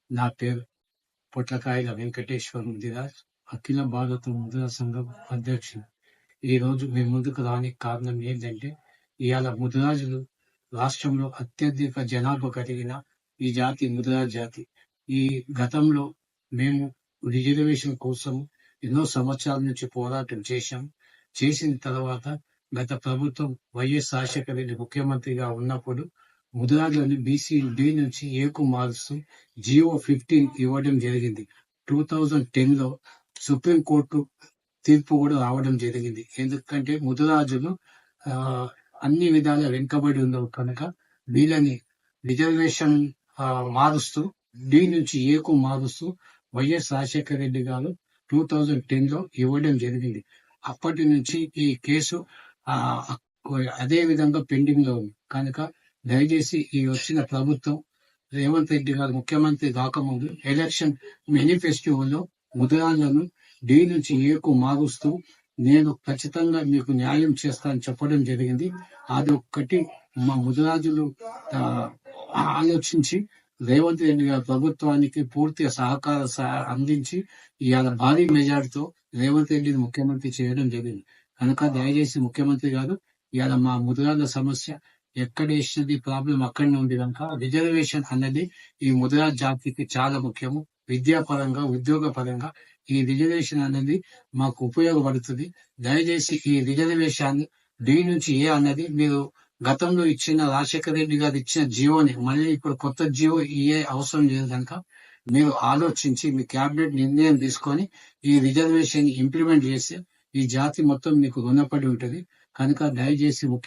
నా పేరు పొట్లకాయల వెంకటేశ్వర ముదిరాజ్, అఖిల భారత ముదిరా సంఘం అధ్యక్షుడు. ఈరోజు మీ ముందుకు రానికి కారణం ఏంటంటే, ఇవాళ ముదిరాజులు రాష్ట్రంలో అత్యధిక జనాభా కలిగిన ఈ జాతి ముదిరాజ్ జాతి. ఈ గతంలో మేము రిజర్వేషన్ కోసం ఎన్నో సంవత్సరాల నుంచి పోరాటం చేశాం. చేసిన తర్వాత గత ప్రభుత్వం వైఎస్ రాజశేఖర రెడ్డి ముఖ్యమంత్రిగా ఉన్నప్పుడు ముదిరాజులను బీసీ బి నుంచి ఏకు మారుస్తూ జియో 15 ఇవ్వడం జరిగింది. 2010 లో సుప్రీంకోర్టు తీర్పు కూడా రావడం జరిగింది. ఎందుకంటే ముదిరాజులు అన్ని విధాల వెనుకబడి ఉన్నారు కనుక వీళ్ళని రిజర్వేషన్ మారుస్తూ డి నుంచి ఏకు మారుస్తూ వైఎస్ రాజశేఖర రెడ్డి గారు 2010 లో ఇవ్వడం జరిగింది. అప్పటి నుంచి ఈ కేసు అదే విధంగా పెండింగ్ లో ఉంది కనుక దయచేసి ఈ వచ్చిన ప్రభుత్వం రేవంత్ రెడ్డి గారు ముఖ్యమంత్రి కాకముందు ఎలక్షన్ మేనిఫెస్టోలో ముదిరాజులను డి నుంచి ఏకు మారుస్తూ నేను ఖచ్చితంగా మీకు న్యాయం చేస్తానని చెప్పడం జరిగింది. అది ఒక్కటి మా ముదిరాజులు ఆలోచించి రేవంత్ రెడ్డి గారి ప్రభుత్వానికి పూర్తిగా అందించి ఇవాళ భారీ మెజార్టీతో రేవంత్ రెడ్డిని ముఖ్యమంత్రి చేయడం జరిగింది. కనుక దయచేసి ముఖ్యమంత్రి గారు ఇవాళ మా ముదిరాజుల సమస్య ఎక్కడ వేసినది ప్రాబ్లం అక్కడనే ఉంది కనుక రిజర్వేషన్ అన్నది ఈ ముదిరాజ్ జాతికి చాలా ముఖ్యము. విద్యాపరంగా ఉద్యోగ పరంగా ఈ రిజర్వేషన్ అనేది మాకు ఉపయోగపడుతుంది. దయచేసి ఈ రిజర్వేషన్ డి నుంచి ఏ అన్నది మీరు గతంలో ఇచ్చిన రాజశేఖర రెడ్డి గారు ఇచ్చిన జియోని మళ్ళీ ఇప్పుడు కొత్త జియో ఇయే అవసరం లేదు కనుక మీరు ఆలోచించి మీ క్యాబినెట్ నిర్ణయం తీసుకొని ఈ రిజర్వేషన్ ఇంప్లిమెంట్ చేస్తే ఈ జాతి మొత్తం మీకు రుణపడి ఉంటుంది. కనుక దయచేసి ముఖ్యమంత్రి